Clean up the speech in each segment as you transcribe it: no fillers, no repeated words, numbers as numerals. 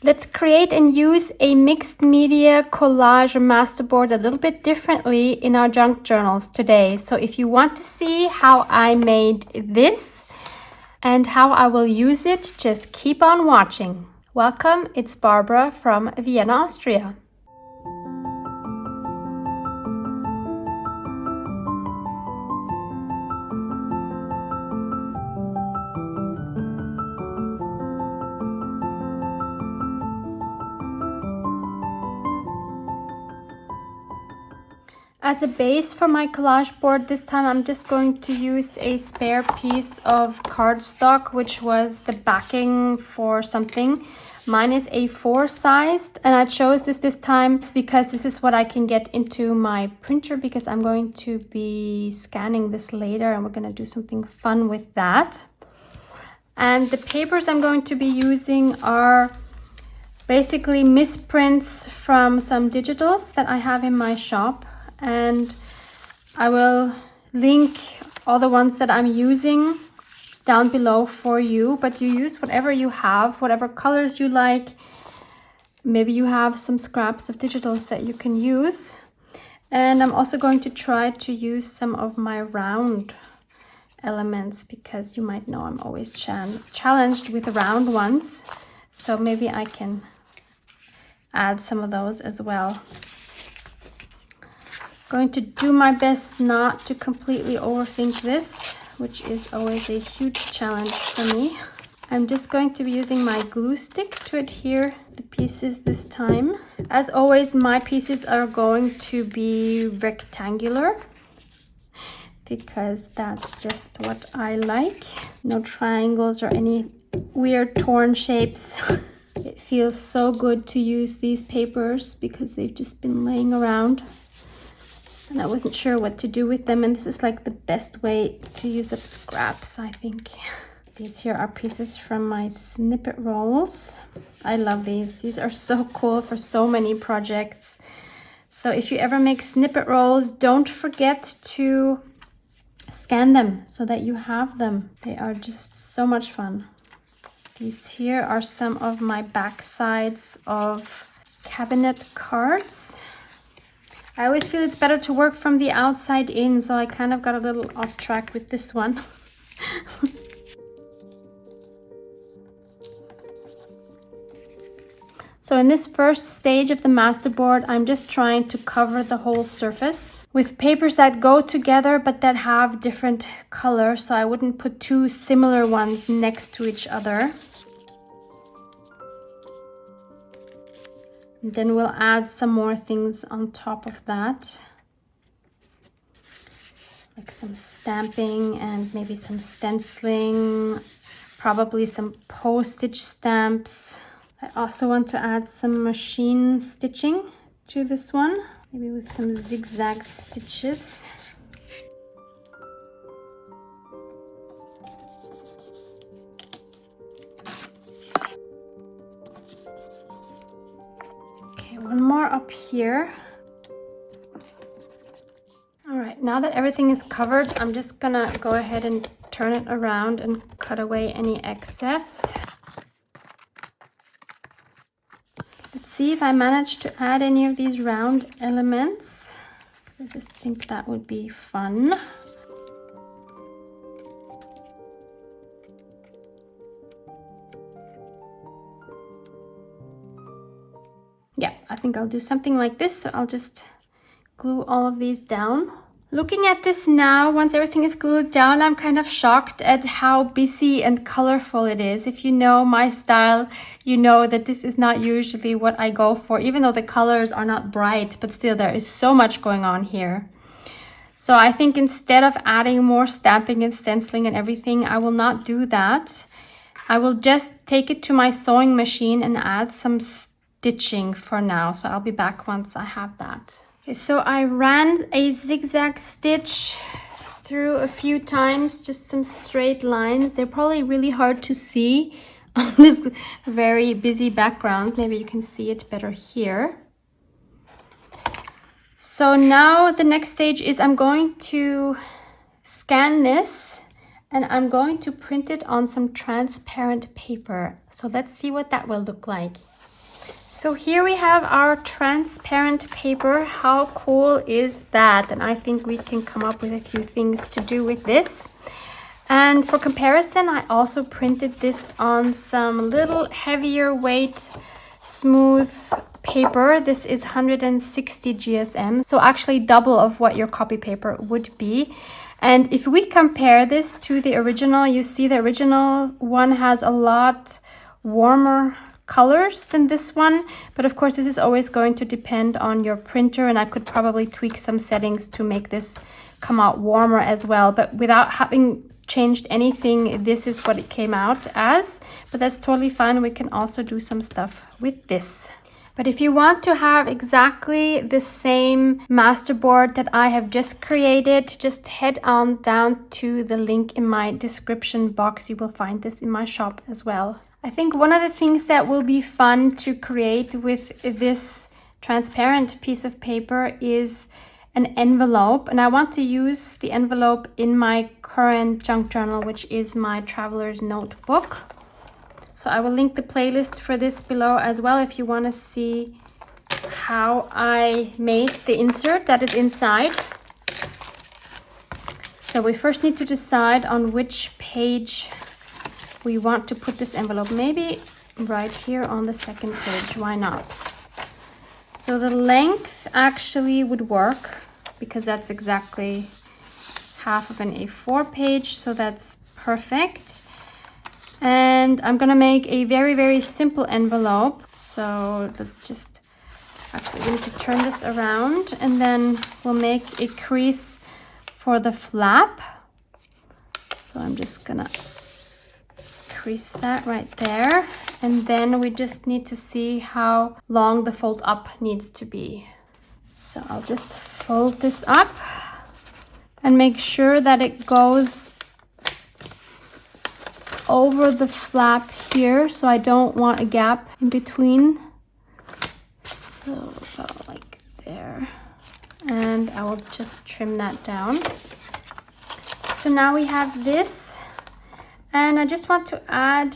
Let's create and use a mixed media collage masterboard a little bit differently in our junk journals today. So if you want to see how I made this and how I will use it, just keep on watching. Welcome, it's Barbara from Vienna, Austria. As a base for my collage board, this time I'm just going to use a spare piece of cardstock, which was the backing for something. Mine is A4 sized, and I chose this time because this is what I can get into my printer, because I'm going to be scanning this later and we're going to do something fun with that. And the papers I'm going to be using are basically misprints from some digitals that I have in my shop. And I will link all the ones that I'm using down below for you, but you use whatever you have, whatever colors you like. Maybe you have some scraps of digitals that you can use. And I'm also going to try to use some of my round elements, because you might know I'm always challenged with round ones. So maybe I can add some of those as well. Going to do my best not to completely overthink this, which is always a huge challenge for me. I'm just going to be using my glue stick to adhere the pieces this time. As always, my pieces are going to be rectangular, because that's just what I like. No triangles or any weird torn shapes. It feels so good to use these papers because they've just been laying around. And I wasn't sure what to do with them, and this is like the best way to use up scraps, I think. These here are pieces from my snippet rolls. I love these. These are so cool for so many projects. So if you ever make snippet rolls, don't forget to scan them so that you have them. They are just so much fun. These here are some of my back sides of cabinet cards. I always feel it's better to work from the outside in, so I kind of got a little off track with this one. So in this first stage of the masterboard, I'm just trying to cover the whole surface with papers that go together but that have different colors, so I wouldn't put two similar ones next to each other. And then we'll add some more things on top of that, like some stamping and maybe some stenciling, probably some postage stamps. I also want to add some machine stitching to this one, maybe with some zigzag stitches. One more up here. All right, now that everything is covered, I'm just gonna go ahead and turn it around and cut away any excess. Let's see if I manage to add any of these round elements, because I just think that would be fun. Yeah, I think I'll do something like this. So I'll just glue all of these down. Looking at this now, once everything is glued down, I'm kind of shocked at how busy and colorful it is. If you know my style, you know that this is not usually what I go for, even though the colors are not bright, but still there is so much going on here. So I think instead of adding more stamping and stenciling and everything, I will not do that. I will just take it to my sewing machine and add some stitching for now. So I'll be back once I have that. Okay, so I ran a zigzag stitch through a few times, just some straight lines. They're probably really hard to see on this very busy background. Maybe you can see it better here. So now the next stage is I'm going to scan this and I'm going to print it on some transparent paper. So let's see what that will look like. So here we have our transparent paper. How cool is that? And I think we can come up with a few things to do with this. And for comparison, I also printed this on some little heavier weight, smooth paper. This is 160 GSM, so actually double of what your copy paper would be. And if we compare this to the original, you see the original one has a lot warmer colors than this one, but of course this is always going to depend on your printer, and I could probably tweak some settings to make this come out warmer as well, but without having changed anything, this is what it came out as. But that's totally fine. We can also do some stuff with this. But if you want to have exactly the same masterboard that I have just created, just head on down to the link in my description box. You will find this in my shop as well. I think one of the things that will be fun to create with this transparent piece of paper is an envelope, and I want to use the envelope in my current junk journal, which is my traveler's notebook. So I will link the playlist for this below as well if you want to see how I made the insert that is inside. So we first need to decide on which page we want to put this envelope. Maybe right here on the second page, why not? So the length actually would work because that's exactly half of an A4 page, so that's perfect. And I'm gonna make a very, very simple envelope. So let's just, actually we need to turn this around, and then we'll make a crease for the flap. So I'm just gonna crease that right there, and then we just need to see how long the fold up needs to be. So I'll just fold this up and make sure that it goes over the flap here, so I don't want a gap in between. So about like there, and I will just trim that down. So now we have this. And I just want to add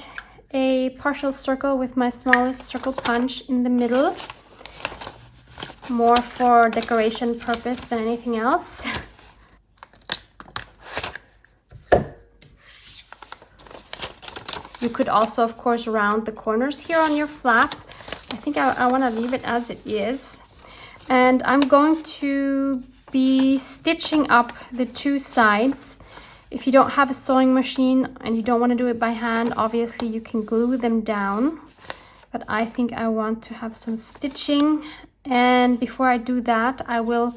a partial circle with my smallest circle punch in the middle, more for decoration purpose than anything else. You could also, of course, round the corners here on your flap. I think I want to leave it as it is. And I'm going to be stitching up the two sides. If you don't have a sewing machine and you don't want to do it by hand, obviously you can glue them down. But I think I want to have some stitching. And before I do that, I will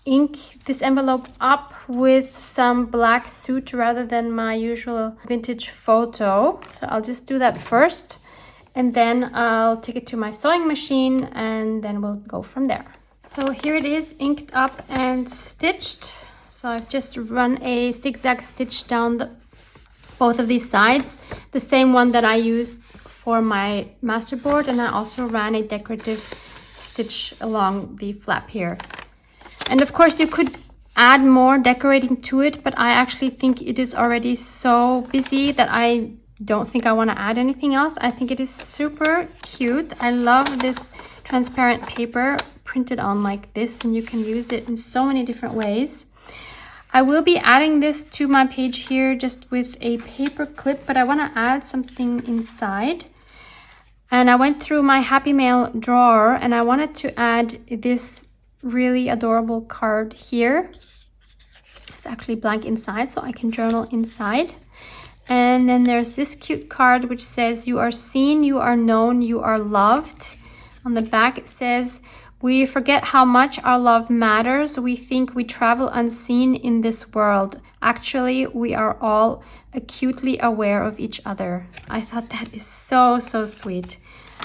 ink this envelope up with some black soot rather than my usual vintage photo. So I'll just do that first, and then I'll take it to my sewing machine, and then we'll go from there. So here it is, inked up and stitched. So I've just run a zigzag stitch down both of these sides, the same one that I used for my masterboard, and I also ran a decorative stitch along the flap here. And of course you could add more decorating to it, but I actually think it is already so busy that I don't think I want to add anything else. I think it is super cute. I love this transparent paper printed on like this, and you can use it in so many different ways. I will be adding this to my page here just with a paper clip, but I want to add something inside. And I went through my Happy Mail drawer, and I wanted to add this really adorable card here. It's actually blank inside, so I can journal inside. And then there's this cute card which says, "You are seen, you are known, you are loved." On the back it says, "We forget how much our love matters. We think we travel unseen in this world. Actually, we are all acutely aware of each other." I thought that is so, so sweet.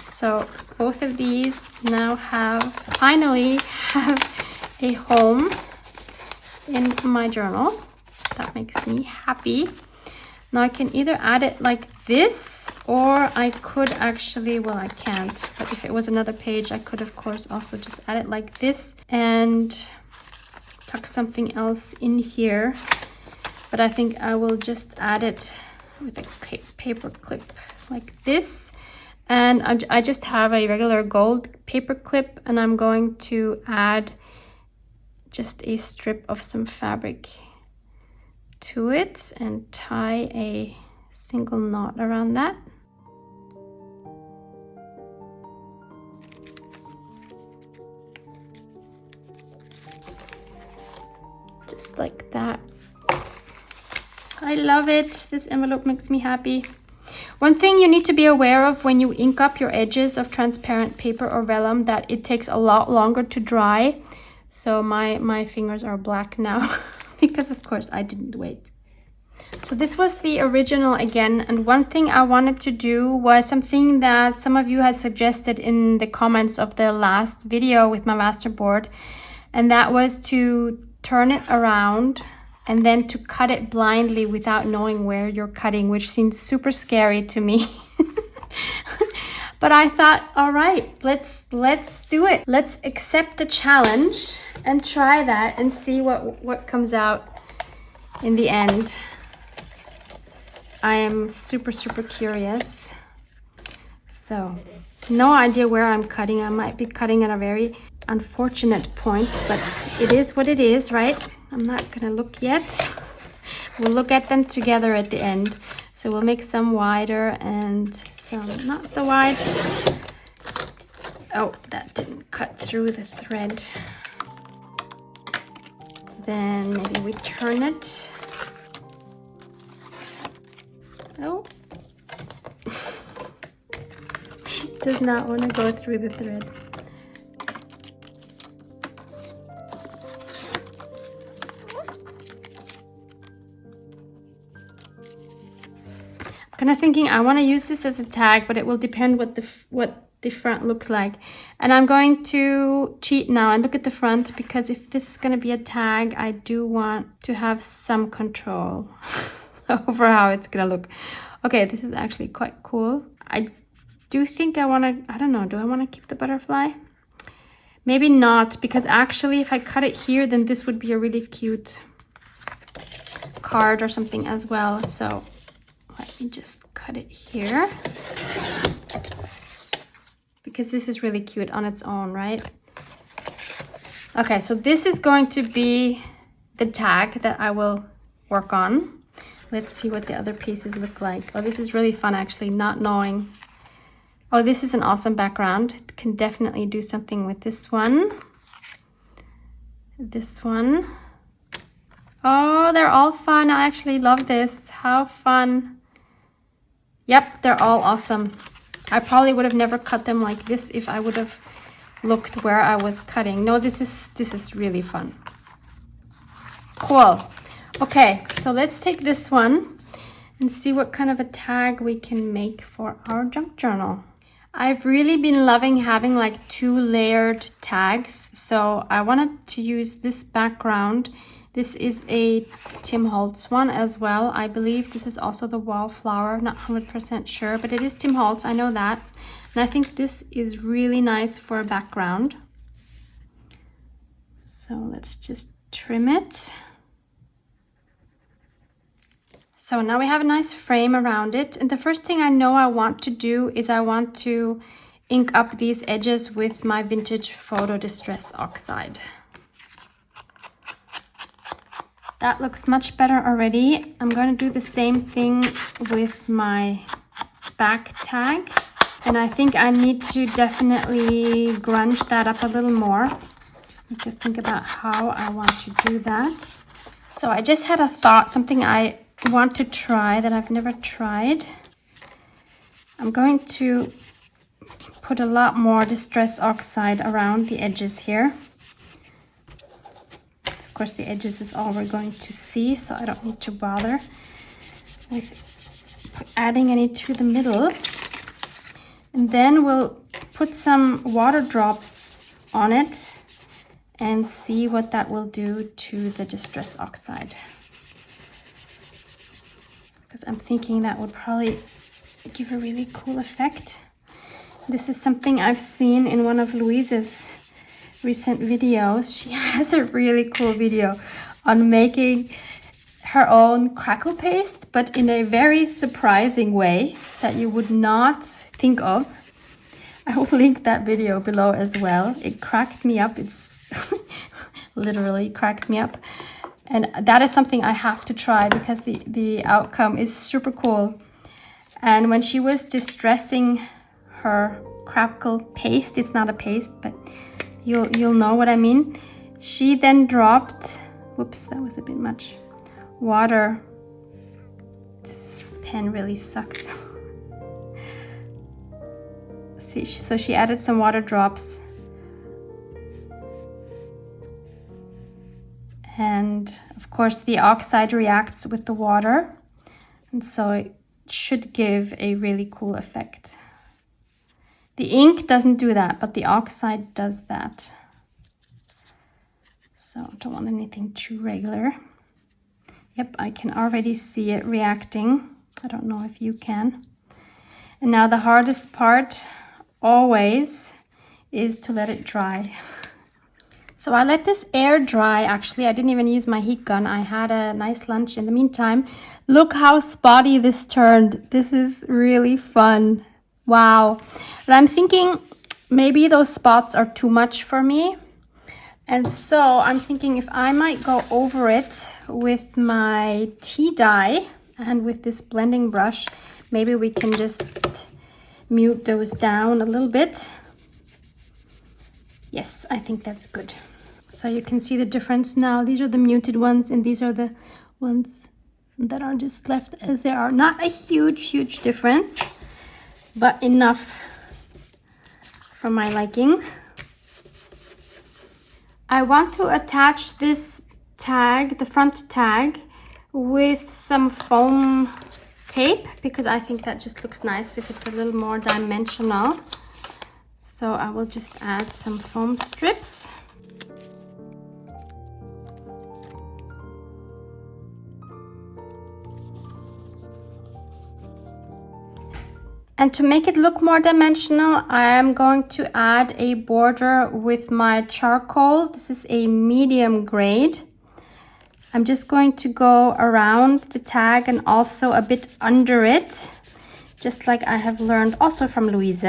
So both of these now finally have a home in my journal. That makes me happy. Now I can either add it like this, or I could actually, well, I can't, but if it was another page, I could of course also just add it like this and tuck something else in here. But I think I will just add it with a paper clip like this. And I just have a regular gold paper clip, and I'm going to add just a strip of some fabric to it and tie a single knot around that. Just like that. I love it. This envelope makes me happy. One thing you need to be aware of when you ink up your edges of transparent paper or vellum, that it takes a lot longer to dry. So my fingers are black now because of course I didn't wait. So this was the original again, and one thing I wanted to do was something that some of you had suggested in the comments of the last video with my masterboard, and that was to turn it around and then to cut it blindly without knowing where you're cutting, which seems super scary to me. But I thought, all right, let's do it. Let's accept the challenge and try that and see what comes out in the end. I am super curious. So, no idea where I'm cutting. I might be cutting at a very unfortunate point, but it is what it is, right? I'm not gonna look yet. We'll look at them together at the end. So we'll make some wider and some not so wide. Oh, that didn't cut through the thread. Then maybe we turn it. Oh. Does not want to go through the thread. Kind of thinking I want to use this as a tag, but it will depend what the front looks like. And I'm going to cheat now and look at the front, because if this is going to be a tag, I do want to have some control over how it's going to look. Okay, this is actually quite cool. I do think I want to, I don't know, do I want to keep the butterfly? Maybe not, because actually if I cut it here, then this would be a really cute card or something as well. So let me just cut it here, because this is really cute on its own, right? Okay, so this is going to be the tag that I will work on. Let's see what the other pieces look like. Oh, this is really fun actually, not knowing. Oh, this is an awesome background. It can definitely do something with this one. This one. Oh, they're all fun. I actually love this. How fun. Yep, they're all awesome. I probably would have never cut them like this if I would have looked where I was cutting. No, this is really fun. Cool. Okay, so let's take this one and see what kind of a tag we can make for our junk journal. I've really been loving having like 2 layered tags, so I wanted to use this background. This is a Tim Holtz one as well. I believe this is also the Wallflower, not 100% sure, but it is Tim Holtz, I know that. And I think this is really nice for a background. So let's just trim it. So now we have a nice frame around it. And the first thing I know I want to do is I want to ink up these edges with my vintage photo distress oxide. That looks much better already. I'm going to do the same thing with my back tag. And I think I need to definitely grunge that up a little more. Just need to think about how I want to do that. So I just had a thought, something I want to try that I've never tried. I'm going to put a lot more distress oxide around the edges here. Of course, the edges is all we're going to see, so I don't need to bother with adding any to the middle. And then we'll put some water drops on it and see what that will do to the distress oxide. Because I'm thinking that would probably give a really cool effect. This is something I've seen in one of Louise's recent videos. She has a really cool video on making her own crackle paste, but in a very surprising way that you would not think of. I will link that video below as well. It cracked me up. It's literally cracked me up. And that is something I have to try because the outcome is super cool. And when she was distressing her crackle paste, it's not a paste, but you'll know what I mean. She then dropped, whoops, that was a bit much, water. This pen really sucks. See, so she added some water drops. And of course the oxide reacts with the water. And so it should give a really cool effect. The ink doesn't do that, but the oxide does that. So I don't want anything too regular. Yep, I can already see it reacting. I don't know if you can. And now the hardest part always is to let it dry. So I let this air dry. Actually, I didn't even use my heat gun. I had a nice lunch in the meantime. Look how spotty this turned. This is really fun. Wow. But I'm thinking maybe those spots are too much for me. And so I'm thinking if I might go over it with my tea dye and with this blending brush, maybe we can just mute those down a little bit. Yes, I think that's good. So you can see the difference now. These are the muted ones and these are the ones that are just left as they are. Not a huge difference, but enough for my liking. I want to attach this tag, the front tag, with some foam tape because I think that just looks nice if it's a little more dimensional. So I will just add some foam strips. And to make it look more dimensional, I am going to add a border with my charcoal. This is a medium grade. I'm just going to go around the tag and also a bit under it, just like I have learned also from Louise,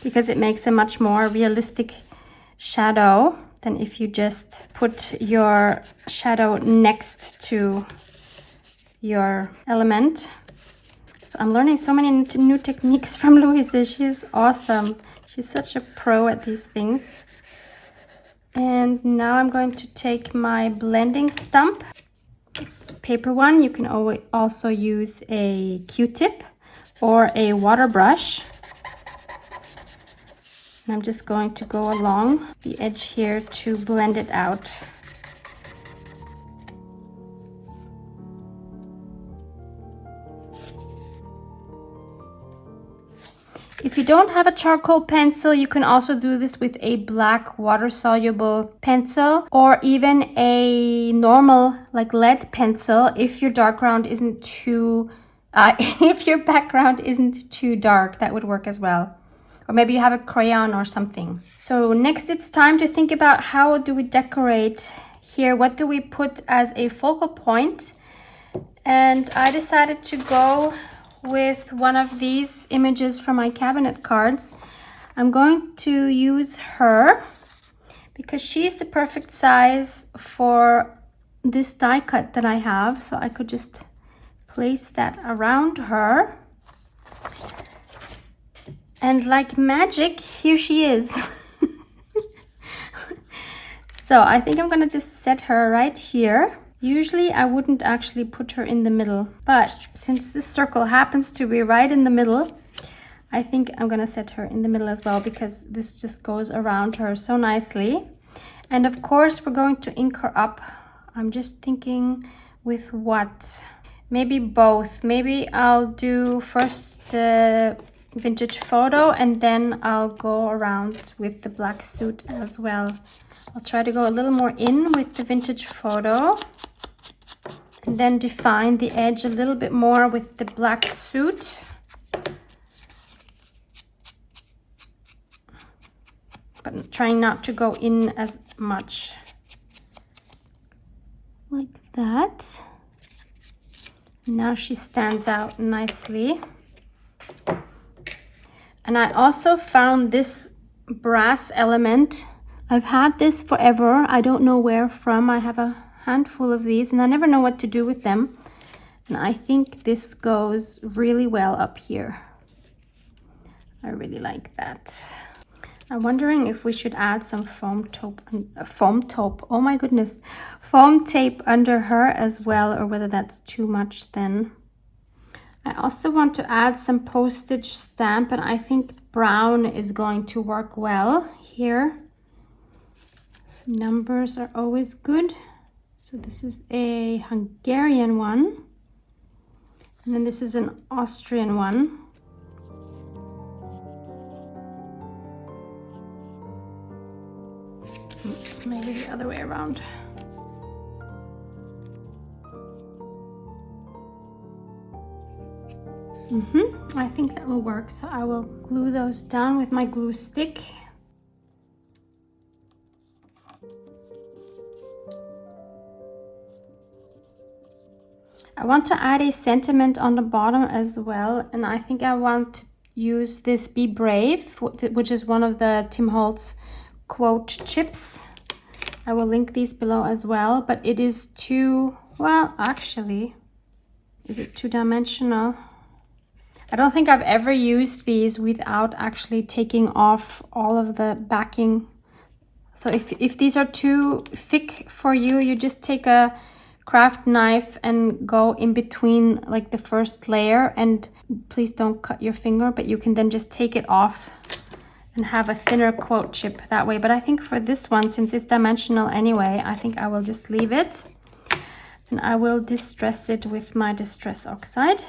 because it makes a much more realistic shadow than if you just put your shadow next to your element. So I'm learning so many new techniques from Louise. She's awesome. She's such a pro at these things. And now I'm going to take my blending stump, paper one. You can also use a Q-tip or a water brush. And I'm just going to go along the edge here to blend it out. If you don't have a charcoal pencil, you can also do this with a black water-soluble pencil or even a normal like lead pencil if your background isn't too dark, that would work as well. Or maybe you have a crayon or something. So next it's time to think about how do we decorate here? What do we put as a focal point? And I decided to go with one of these images from my cabinet cards. I'm going to use her because she's the perfect size for this die cut that I have. So I could just place that around her. And like magic, here she is. So I think I'm gonna just set her right here. Usually I wouldn't actually put her in the middle, but since this circle happens to be right in the middle, I think I'm gonna set her in the middle as well because this just goes around her so nicely. And of course we're going to ink her up. I'm just thinking with what? Maybe both. Maybe I'll do first the vintage photo and then I'll go around with the black suit as well. I'll try to go a little more in with the vintage photo and then define the edge a little bit more with the black suit. But trying not to go in as much. Like that. Now she stands out nicely. And I also found this brass element. I've had this forever. I don't know where from. I have a handful of these and I never know what to do with them. And I think this goes really well up here. I really like that. I'm wondering if we should add some foam tape under her as well, or whether that's too much then. I also want to add some postage stamp, and I think brown is going to work well here. Numbers are always good. So this is a Hungarian one, and then this is an Austrian one. Maybe the other way around. I think that will work. So I will glue those down with my glue stick. I want to add a sentiment on the bottom as well, and I think I want to use this Be Brave, which is one of the Tim Holtz quote chips. I will link these below as well, but it is too, well, actually, is it two-dimensional? I don't think I've ever used these without actually taking off all of the backing. So if these are too thick for you, you just take a craft knife and go in between like the first layer, and please don't cut your finger, but you can then just take it off and have a thinner quote chip that way. But I think for this one, since it's dimensional anyway, I think I will just leave it, and I will distress it with my Distress Oxide.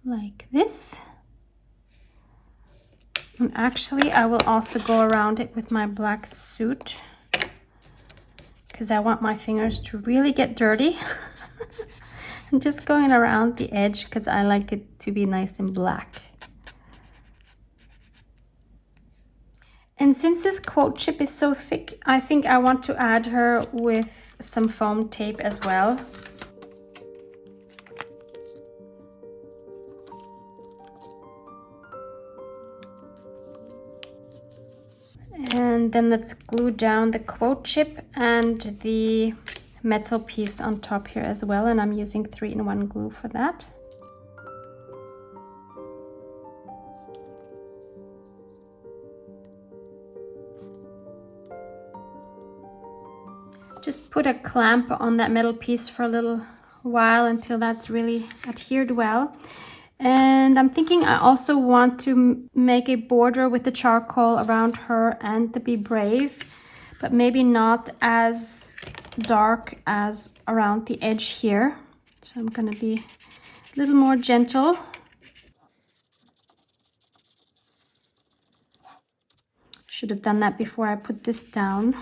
Like this. And actually I will also go around it with my black soot, because I want my fingers to really get dirty. I'm just going around the edge because I like it to be nice and black. And since this quote chip is so thick, I think I want to add her with some foam tape as well. And then let's glue down the quote chip and the metal piece on top here as well. And I'm using 3-in-1 glue for that. Just put a clamp on that metal piece for a little while until that's really adhered well. And I'm thinking I also want to make a border with the charcoal around her and the Be Brave, but maybe not as dark as around the edge here. So I'm going to be a little more gentle. Should have done that before I put this down.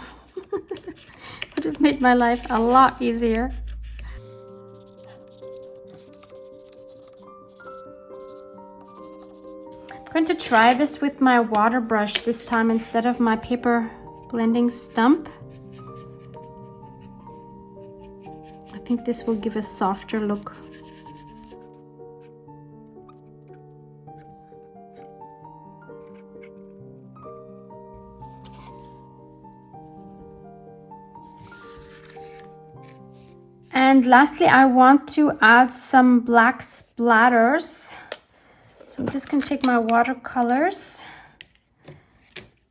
Would have made my life a lot easier. I'm going to try this with my water brush this time instead of my paper blending stump. I think this will give a softer look. And lastly, I want to add some black splatters. So I'm just going to take my watercolors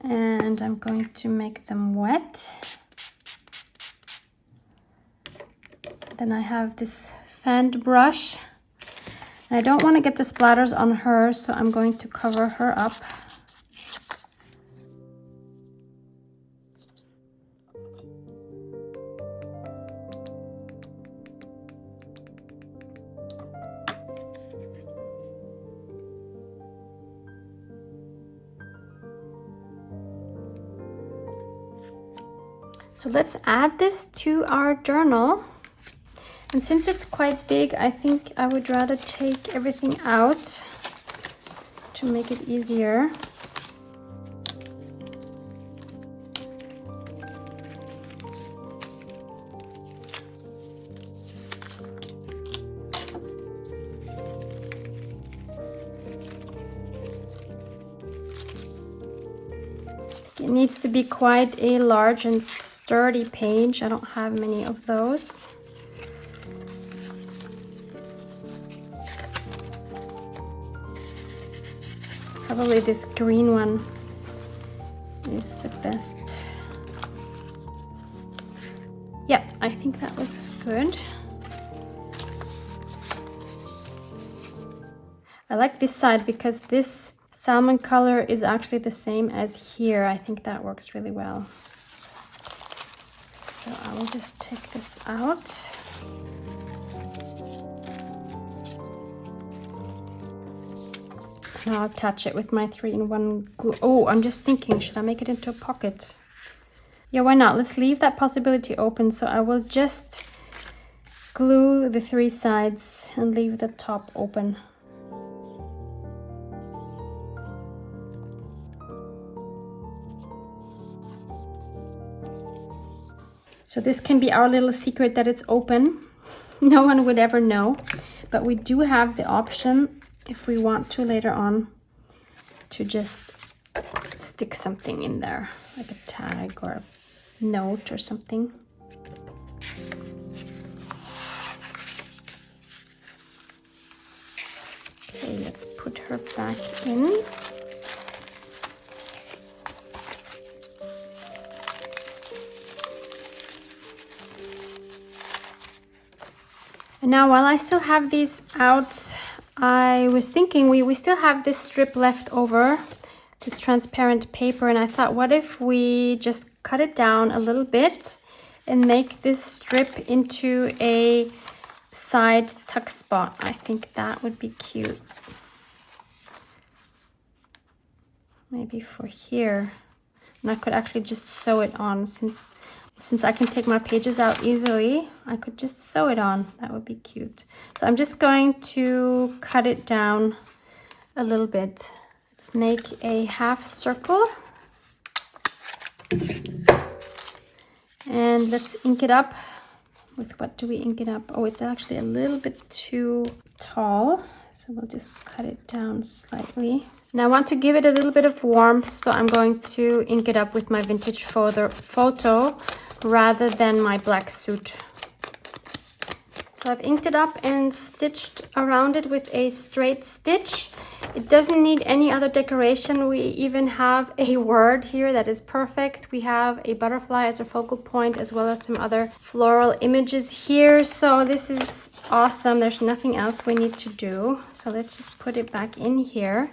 and I'm going to make them wet. Then I have this fanned brush. And I don't want to get the splatters on her, so I'm going to cover her up. So let's add this to our journal. And since it's quite big, I think I would rather take everything out to make it easier. It needs to be quite a large and sturdy page. I don't have many of those. Probably this green one is the best. Yep, I think that looks good. I like this side because this salmon color is actually the same as here. I think that works really well. So I will just take this out. And I'll attach it with my 3-in-1 glue. Oh, I'm just thinking, should I make it into a pocket? Yeah, why not? Let's leave that possibility open. So I will just glue the 3 sides and leave the top open. So this can be our little secret that it's open. No one would ever know, but we do have the option, if we want to later on, to just stick something in there, like a tag or a note or something. Okay, let's put her back in. And now while I still have these out, I was thinking we still have this strip left over, this transparent paper, and I thought, what if we just cut it down a little bit and make this strip into a side tuck spot? I think that would be cute. Maybe for here. And I could actually just sew it on, since I can take my pages out easily, I could just sew it on. That would be cute. So I'm just going to cut it down a little bit. Let's make a half circle. And let's ink it up. With what do we ink it up? Oh, it's actually a little bit too tall. So we'll just cut it down slightly. And I want to give it a little bit of warmth, so I'm going to ink it up with my vintage photo rather than my black suit. So I've inked it up and stitched around it with a straight stitch. It doesn't need any other decoration. We even have a word here that is perfect. We have a butterfly as a focal point, as well as some other floral images here. So this is awesome. There's nothing else we need to do. So let's just put it back in here.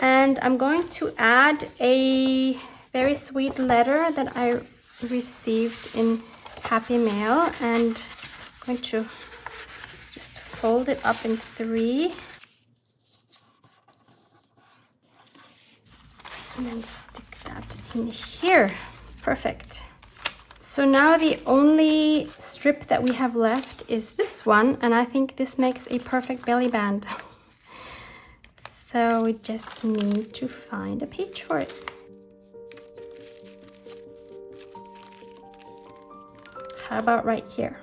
And I'm going to add a very sweet letter that I received in Happy Mail, and I'm going to just fold it up in 3 and then stick that in here. Perfect. So now the only strip that we have left is this one, and I think this makes a perfect belly band. So we just need to find a page for it. How about right here?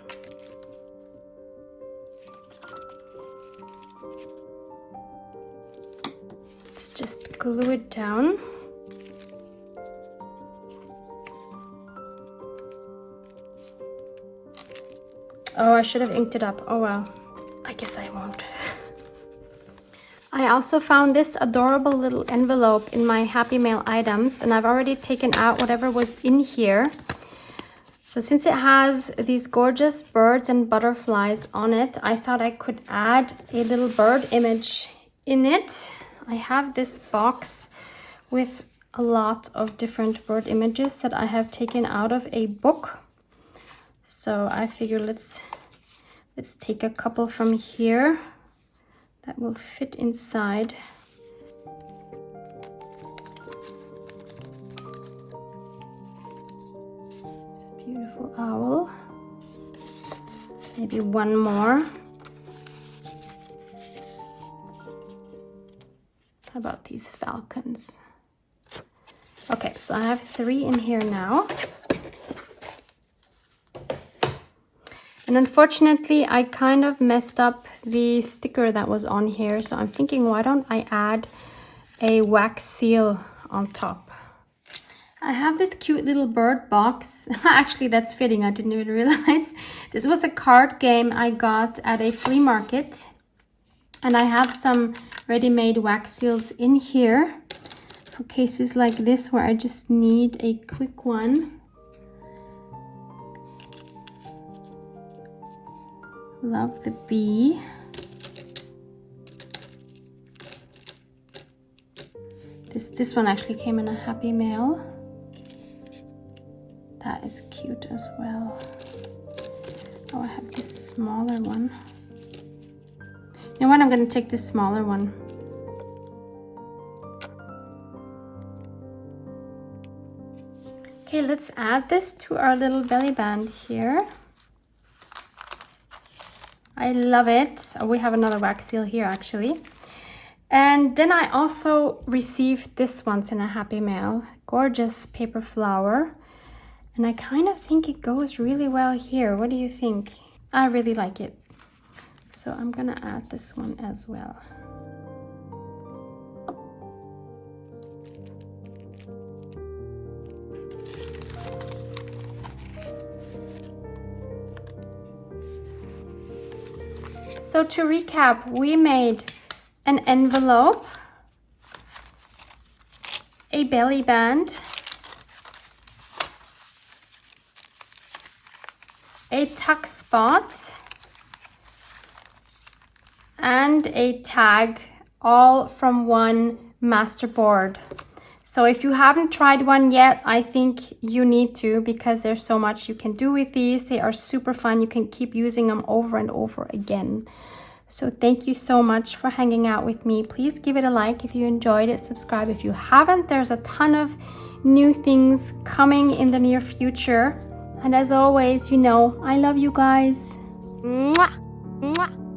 Let's just glue it down. Oh, I should have inked it up. Oh well, I guess I won't. I also found this adorable little envelope in my Happy Mail items, and I've already taken out whatever was in here. So since it has these gorgeous birds and butterflies on it, I thought I could add a little bird image in it. I have this box with a lot of different bird images that I have taken out of a book. So I figure let's take a couple from here that will fit inside. Beautiful owl. Maybe one more. How about these falcons? Okay, so I have 3 in here now. And unfortunately, I kind of messed up the sticker that was on here. So I'm thinking, why don't I add a wax seal on top? I have this cute little bird box. Actually, that's fitting. I didn't even realize. This was a card game I got at a flea market. And I have some ready-made wax seals in here for cases like this where I just need a quick one. Love the bee. This one actually came in a Happy Mail. That is cute as well. Oh, I have this smaller one. You know what? I'm going to take this smaller one. Okay, let's add this to our little belly band here. I love it. Oh, we have another wax seal here actually. And then I also received this once in a Happy Mail. Gorgeous paper flower. And I kind of think it goes really well here. What do you think? I really like it. So I'm gonna add this one as well. So to recap, we made an envelope, a belly band, a tuck spot, and a tag, all from one master board. So if you haven't tried one yet, I think you need to, because there's so much you can do with these. They are super fun. You can keep using them over and over again. So thank you so much for hanging out with me. Please give it a like if you enjoyed it. Subscribe if you haven't. There's a ton of new things coming in the near future. And as always, you know, I love you guys. Mwah! Mwah!